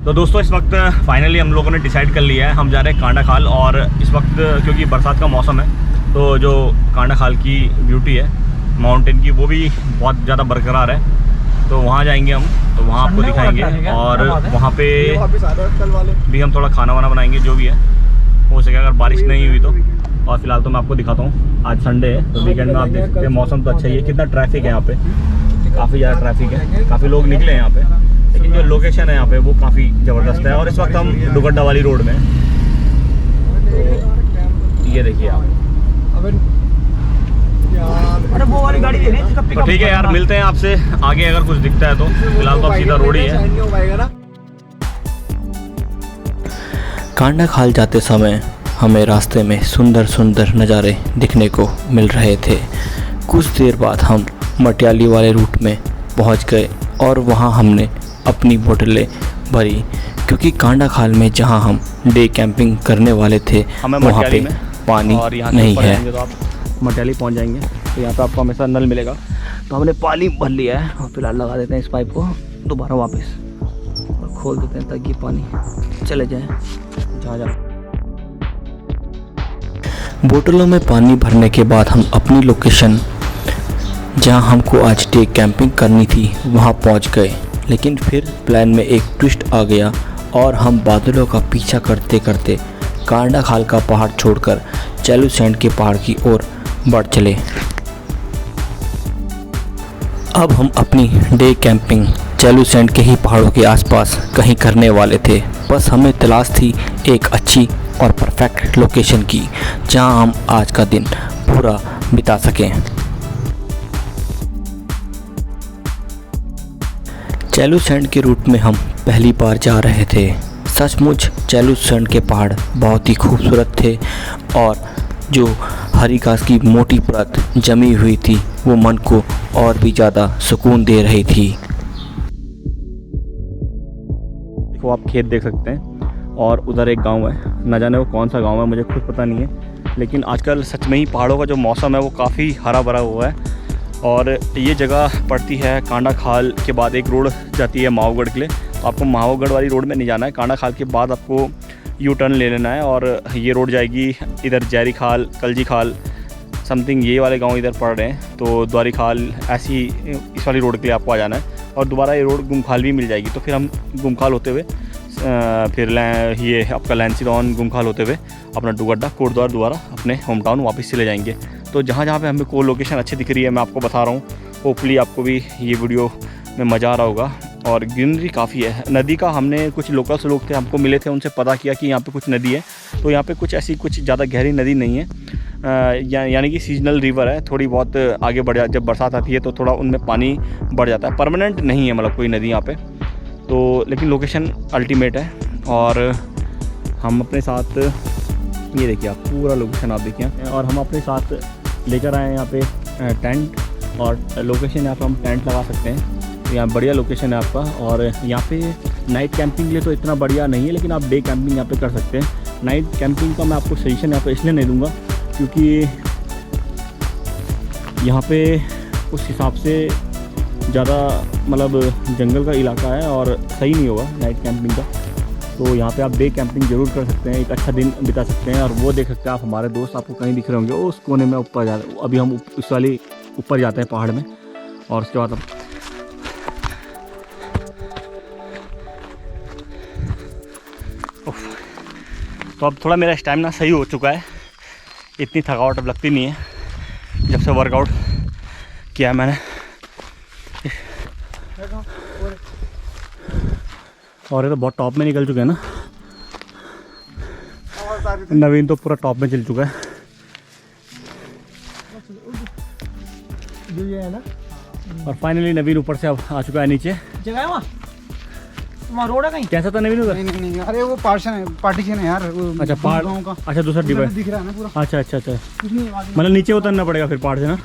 तो दोस्तों इस वक्त फाइनली हम लोगों ने डिसाइड कर लिया है, हम जा रहे हैं कांडा खाल। और इस वक्त क्योंकि बरसात का मौसम है तो जो कांडा खाल की ब्यूटी है माउंटेन की वो भी बहुत ज़्यादा बरकरार है। तो वहाँ जाएंगे हम, तो वहाँ आपको दिखाएंगे। और वहाँ पे भी हम थोड़ा खाना वाना बनाएंगे जो भी है हो सके, अगर बारिश नहीं हुई तो। और फिलहाल तो मैं आपको दिखाता हूँ, आज संडे है तो वीकेंड में आप देख सकते हैं मौसम तो अच्छा ही है। कितना ट्रैफिक है यहाँ पे, काफ़ी ज़्यादा ट्रैफिक है, काफ़ी लोग निकले हैं यहाँ पे। लेकिन जो लोकेशन है यहाँ पे वो काफ़ी ज़बरदस्त है। और इस वक्त हम दुगड्डा वाली रोड में, तो ये देखिए आप। अरे वो वाली गाड़ी दे रही। तो ठीक है यार, मिलते हैं आपसे आगे अगर कुछ दिखता है तो। फिलहाल तो अब सीधा रोड ही है। कांडा खाल जाते समय हमें रास्ते में सुंदर सुंदर नज़ारे दिखने को मिल रहे थे। कुछ देर बाद हम मटियाली वाले रूट में पहुंच गए और वहां हमने अपनी बोतलें भरी, क्योंकि कांडा खाल में जहां हम डे कैंपिंग करने वाले थे वहां पे पानी नहीं है। तो आप मटियाली पहुंच जाएंगे तो यहाँ पे आपको हमेशा नल मिलेगा। तो हमने पानी भर लिया है और फिलहाल लगा देते हैं इस पाइप को दोबारा वापस और खोल देते हैं ताकि पानी चले जाए जहाँ। बोतलों में पानी भरने के बाद हम अपनी लोकेशन जहां हमको आज डे कैंपिंग करनी थी वहां पहुंच गए। लेकिन फिर प्लान में एक ट्विस्ट आ गया और हम बादलों का पीछा करते करते कांडा खाल का पहाड़ छोड़कर चैलूसैंड के पहाड़ की ओर बढ़ चले। अब हम अपनी डे कैंपिंग चैलूसैंड के ही पहाड़ों के आसपास कहीं करने वाले थे। बस हमें तलाश थी एक अच्छी और परफेक्ट लोकेशन की जहां हम आज का दिन पूरा बिता सकें। चैलूसैंड के रूट में हम पहली बार जा रहे थे। सचमुच चैलूसैंड के पहाड़ बहुत ही खूबसूरत थे और जो हरी घास की मोटी परत जमी हुई थी वो मन को और भी ज़्यादा सुकून दे रही थी। देखो आप खेत देख सकते हैं और उधर एक गांव है, न जाने वो कौन सा गांव है मुझे खुद पता नहीं है। लेकिन आजकल सच में ही पहाड़ों का जो मौसम है वो काफ़ी हरा भरा हुआ है। और ये जगह पड़ती है कांडा खाल के बाद एक रोड जाती है माओगढ़ के लिए। तो आपको माओगढ़ वाली रोड में नहीं जाना है, कांडा खाल के बाद आपको यू टर्न ले लेना है और ये रोड जाएगी इधर जैरी खाल, कलजी खाल, समथिंग ये वाले गांव इधर पड़ रहे हैं। तो द्वारी खाल, ऐसी इस वाली रोड के लिए आपको आ जाना है। और दोबारा ये रोड गुमखाल भी मिल जाएगी। तो फिर हम गुमखाल होते हुए फिर ये आपका लैंसीडॉन गुमखाल होते हुए अपना दुगड्डा कोटद्वार दोबारा अपने होम टाउन वापस चले जाएंगे। तो जहाँ जहाँ पे हमें को लोकेशन अच्छी दिख रही है मैं आपको बता रहा हूँ। होपफुली आपको भी ये वीडियो में मज़ा आ रहा होगा। और ग्रीनरी काफ़ी है। नदी का हमने कुछ लोकल्स लोग थे हमको मिले थे, उनसे पता किया कि यहाँ पे कुछ नदी है। तो यहाँ पे कुछ ऐसी कुछ ज़्यादा गहरी नदी नहीं है, यानी कि सीजनल रिवर है। थोड़ी बहुत आगे बढ़ जब बरसात आती है तो थोड़ा उनमें पानी बढ़ जाता है। परमानेंट नहीं है मतलब कोई नदी यहाँ पे तो, लेकिन लोकेशन अल्टीमेट है। और हम अपने साथ ये देखिए आप पूरा लोकेशन आप देखिए। और हम अपने साथ लेकर आए हैं यहाँ पे टेंट और लोकेशन यहाँ पे हम टेंट लगा सकते हैं। तो यहाँ बढ़िया लोकेशन है आपका। और यहाँ पे नाइट कैंपिंग के लिए तो इतना बढ़िया नहीं है, लेकिन आप डे कैंपिंग यहाँ पे कर सकते हैं। नाइट कैंपिंग का मैं आपको सजेशन यहाँ पे इसलिए नहीं दूँगा क्योंकि यहाँ पे उस हिसाब से ज़्यादा मतलब जंगल का इलाका है और सही नहीं होगा नाइट कैंपिंग का। तो यहाँ पे आप डे कैंपिंग ज़रूर कर सकते हैं, एक अच्छा दिन बिता सकते हैं। और वो देख सकते हैं आप, हमारे दोस्त आपको कहीं दिख रहे होंगे उस कोने में ऊपर जा रहे हैं। अभी हम उस वाली ऊपर जाते हैं पहाड़ में और उसके बाद तो अब थोड़ा मेरा स्टैमिना सही हो चुका है, इतनी थकावट अब लगती नहीं है जब से वर्कआउट किया मैंने। और ये तो बहुत टॉप में निकल चुके हैं ना, नवीन तो पूरा टॉप में चल चुका है। और फाइनली नवीन ऊपर से अब आ चुका है नीचे। जगह है वहाँ रोड है कहीं? कैसा था नवीन उधर? नहीं, अरे वो पार्टीशन है यार। अच्छा पहाड़ का, अच्छा दूसरा डिवाइड दिख रहा है ना पूरा। अच्छा मतलब नीचे उतरना पड़ेगा फिर पहाड़ से ना।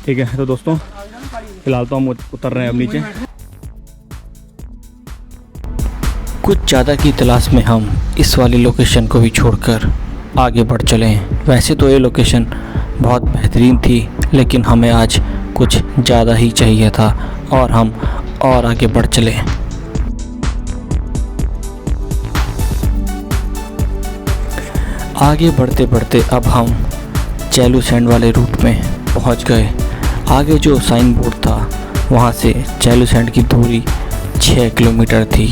ठीक है तो दोस्तों फिलहाल तो हम उतर रहे हैं अब नीचे। कुछ ज़्यादा की तलाश में हम इस वाली लोकेशन को भी छोड़कर आगे बढ़ चले। वैसे तो ये लोकेशन बहुत बेहतरीन थी लेकिन हमें आज कुछ ज़्यादा ही चाहिए था और हम और आगे बढ़ चले। आगे बढ़ते बढ़ते अब हम चैलू सैंड वाले रूट में पहुंच गए। आगे जो साइन बोर्ड था वहां से चैलू सैंड की दूरी 6 किलोमीटर थी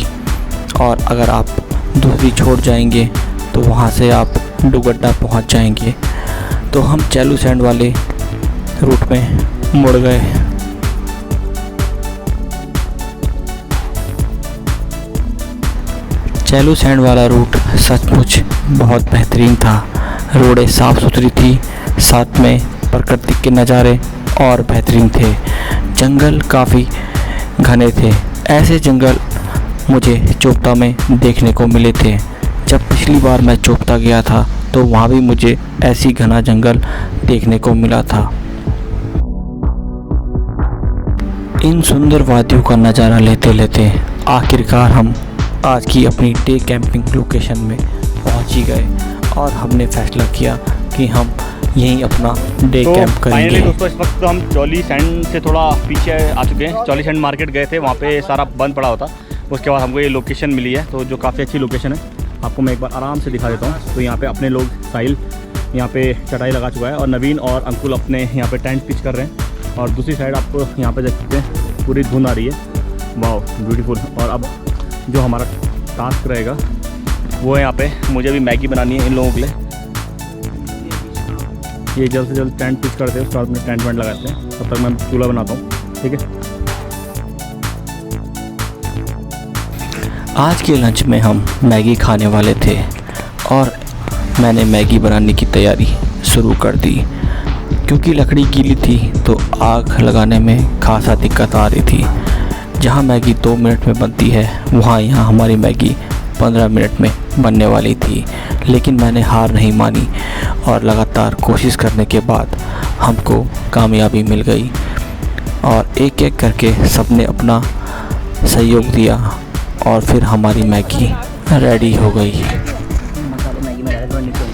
और अगर आप दूसरी छोड़ जाएंगे तो वहां से आप डुगड्डा पहुंच जाएंगे। तो हम चैलू सैंड वाले रूट में मुड़ गए। चैलू सैंड वाला रूट सचमुच बहुत बेहतरीन था। रोडें साफ़ सुथरी थी, साथ में प्रकृति के नज़ारे और बेहतरीन थे। जंगल काफ़ी घने थे। ऐसे जंगल मुझे चोपता में देखने को मिले थे। जब पिछली बार मैं चोपता गया था तो वहाँ भी मुझे ऐसी घना जंगल देखने को मिला था। इन सुंदर वादियों का नज़ारा लेते लेते आखिरकार हम आज की अपनी डे कैंपिंग लोकेशन में पहुंच ही गए और हमने फैसला किया कि हम यहीं अपना डे कैंप करेंगे। फाइनली दोस्तों इस वक्त हम चौली सैंड से थोड़ा पीछे आ चुके हैं। चौली सैंड मार्केट गए थे, वहाँ पे सारा बंद पड़ा होता। उसके बाद हमको ये लोकेशन मिली है, तो जो काफ़ी अच्छी लोकेशन है। आपको मैं एक बार आराम से दिखा देता हूँ। तो यहाँ पे अपने लोग साहिल यहाँ पे चटाई लगा चुका है और नवीन और अंकुल अपने यहाँ पे टेंट पिच कर रहे हैं। और दूसरी साइड आपको यहाँ पे देख सकते हैं पूरी धुंध आ रही है। वाह ब्यूटीफुल। और अब जो हमारा टास्क रहेगा वो है यहाँ पे मुझे भी मैगी बनानी है इन लोगों के लिए। ये जल्द से जल्द टेंट पिच करते हैं, उसके बाद में टेंट वेंट लगाते हैं। तब तक मैं चूल्हा बनाता हूँ, ठीक है। आज के लंच में हम मैगी खाने वाले थे और मैंने मैगी बनाने की तैयारी शुरू कर दी। क्योंकि लकड़ी गीली थी तो आग लगाने में खासा दिक्कत आ रही थी। जहाँ मैगी 2 मिनट में बनती है वहाँ यहाँ हमारी मैगी 15 मिनट में बनने वाली थी। लेकिन मैंने हार नहीं मानी और लगातार कोशिश करने के बाद हमको कामयाबी मिल गई और एक एक करके सबने अपना सहयोग दिया और फिर हमारी मैगी रेडी हो गई। मसाले मैगी में डाले, नीचे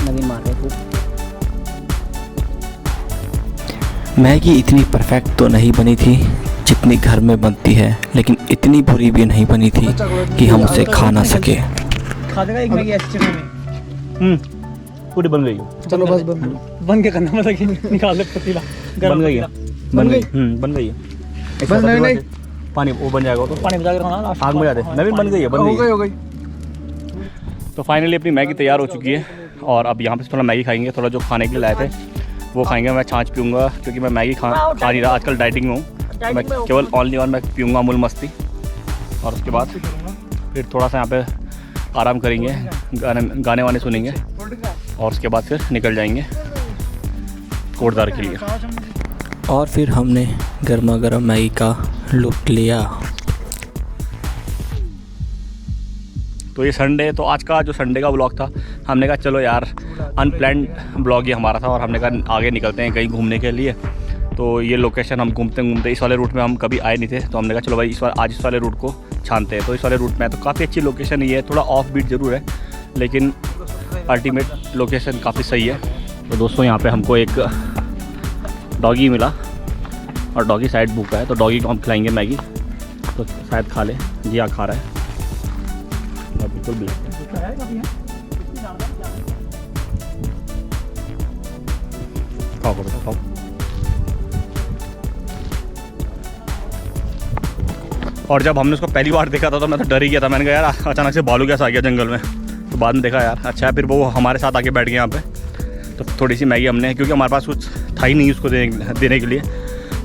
नवीन मार रहे मैगी इतनी परफेक्ट तो नहीं बनी थी जितनी घर में बनती है, लेकिन इतनी बुरी भी नहीं बनी थी कि हम उसे खा ना सके। खा देगा एक मैगी ऐसे चटनी में। पूरी बन गई। चलो बस बन के करना, मतलब कि निकाल दे पतीला। बन गई है, बन गई, बन गई है। बस नहीं पानी वो बन जाएगा, तो पानी बजा के रखना, आग में जाते नवीन। बन गई है, बन गई हो गई। तो फाइनली अपनी मैगी तैयार हो चुकी है और अब यहाँ पे थोड़ा मैगी खाएंगे। थोड़ा जो खाने के लिए लाए थे वो खाएंगे। मैं छाछ पीऊँगा क्योंकि मैं मैगी खा नहीं रहा, आजकल डाइटिंग में हूँ। मैं केवल ओनली वन मैं पीऊँगा अमूल मस्ती। और उसके बाद फिर थोड़ा सा यहाँ पे आराम करेंगे, गाने वाने सुनेंगे और उसके बाद फिर निकल जाएंगे कोटद्वार के लिए। और फिर हमने गर्मा गर्म मैगी का लुत्फ लिया। तो ये संडे, तो आज का जो संडे का ब्लॉग था, हमने कहा चलो यार अनप्लान्ड ब्लॉग ये हमारा था और हमने कहा आगे निकलते हैं कहीं घूमने के लिए। तो ये लोकेशन हम घूमते घूमते इस वाले रूट में हम कभी आए नहीं थे, तो हमने कहा चलो भाई आज इस वाले रूट को छानते हैं। तो इस वाले रूट में तो काफ़ी अच्छी लोकेशन ही है, थोड़ा ऑफ बीट ज़रूर है लेकिन अल्टीमेट लोकेशन काफ़ी सही है। तो दोस्तों यहाँ पे हमको एक डॉगी मिला और डॉगी साइड बुक है, तो डॉगी को हम खिलाएंगे मैगी, तो शायद खा ले। जी हाँ, खा रहा है और बिल्कुल ब्लैक। खाओ बेटा खाओ। और जब हमने उसको पहली बार देखा था तो मैं तो डर ही गया था। मैंने कहा यार अचानक से भालू कैसा आ गया जंगल में। तो बाद में देखा यार अच्छा है, फिर वो हमारे साथ आके बैठ गए यहाँ पे। तो थोड़ी सी मैगी हमने, क्योंकि हमारे पास कुछ था ही नहीं उसको देने के लिए,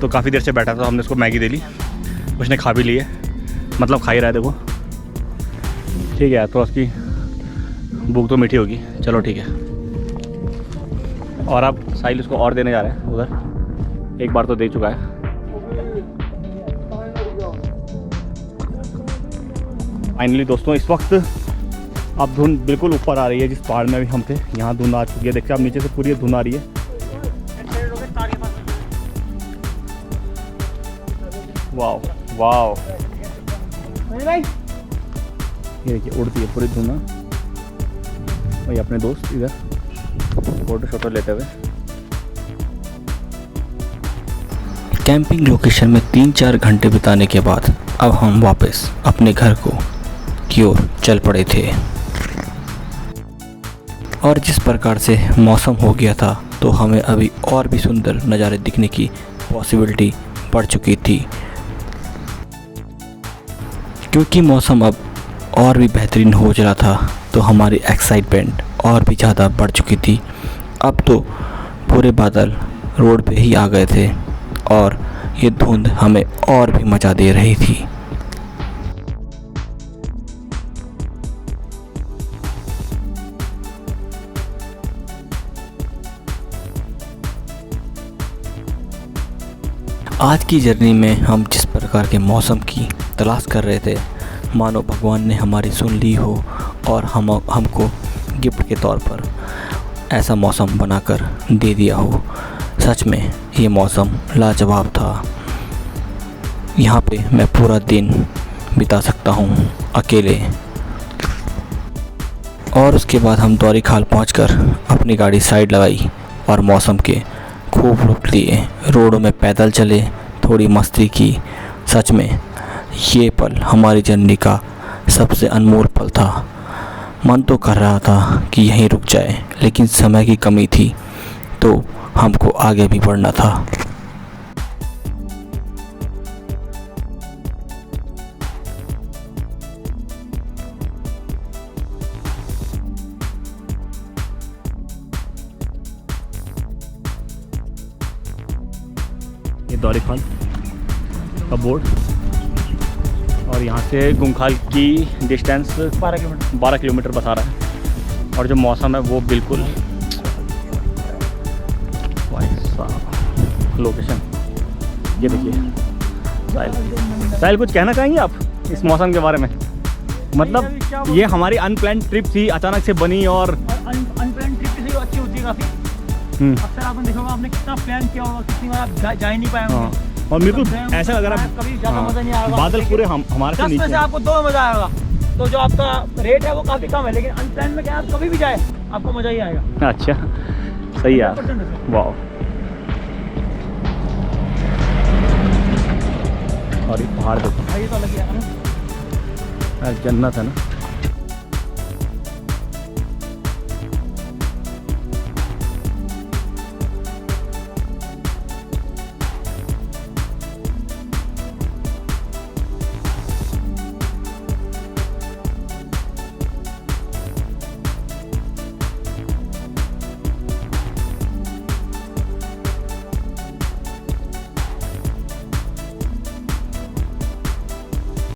तो काफ़ी देर से बैठा था, हमने उसको मैगी दे ली। उसने खा भी ली है, मतलब खा ही रहा है देखो, ठीक है। तो उसकी भूख तो मीठी होगी, चलो ठीक है। और अब साहिल उसको और देने जा रहे हैं उधर, एक बार तो दे चुका है। फाइनली दोस्तों इस वक्त अब धुंध बिल्कुल ऊपर आ रही है। जिस पहाड़ में अभी हम थे यहाँ धुंध आ चुकी है, देखते हैं अब नीचे से पूरी धुंध आ रही है। वाओ वाओ, ये देखिए उड़ती है पूरी धुंध। वही अपने दोस्त इधर फोटो शोटो लेते हुए। कैंपिंग लोकेशन में 3-4 घंटे बिताने के बाद अब हम वापस अपने घर की ओर चल पड़े थे। और जिस प्रकार से मौसम हो गया था तो हमें अभी और भी सुंदर नज़ारे दिखने की पॉसिबिलिटी बढ़ चुकी थी, क्योंकि मौसम अब और भी बेहतरीन हो चला था तो हमारी एक्साइटमेंट और भी ज़्यादा बढ़ चुकी थी। अब तो पूरे बादल रोड पे ही आ गए थे और ये धुंध हमें और भी मज़ा दे रही थी। आज की जर्नी में हम जिस प्रकार के मौसम की तलाश कर रहे थे, मानो भगवान ने हमारी सुन ली हो और हमको गिफ्ट के तौर पर ऐसा मौसम बनाकर दे दिया हो। सच में ये मौसम लाजवाब था। यहाँ पे मैं पूरा दिन बिता सकता हूँ अकेले। और उसके बाद हम दौरी खाल पहुँचकर अपनी गाड़ी साइड लगाई और मौसम के खूब लुत्फ़ लिए। रोडों में पैदल चले, थोड़ी मस्ती की। सच में ये पल हमारी जर्नी का सबसे अनमोल पल था। मन तो कर रहा था कि यहीं रुक जाए, लेकिन समय की कमी थी तो हमको आगे भी बढ़ना था। ये दौरी खाल का बोर्ड और यहाँ से गुंखाल की डिस्टेंस 12 किलोमीटर बता रहा है। और जो मौसम है वो बिल्कुल लोकेशन ये देखिए। साहिल कुछ कहना चाहेंगे आप इस मौसम के बारे में? मतलब ये हमारी अनप्लान्ड ट्रिप थी, अचानक से बनी और अनप्लान्ड ट्रिप से अच्छी होती है काफ़ी। अक्सर आपने देखा होगा, आपने कितना प्लान किया होगा, कितनी बार आप जा ही नहीं पाए होंगे। और बिल्कुल ऐसा लग रहा है कभी ज़्यादा मज़ा नहीं आएगा। बादल पूरे हमारे से 10 में नीचे से आपको 2 में मज़ा आएगा। तो जो आपका रेट है वो काफ़ी कम है, लेकिन अनप्लान में क्या आप कभी भी जाए आपको मज़ा ही आएगा। अच्छा सही है, वाह। और ये पहाड़ देखो, भाई तो अलग ही है ना, यार जन्नत है ना।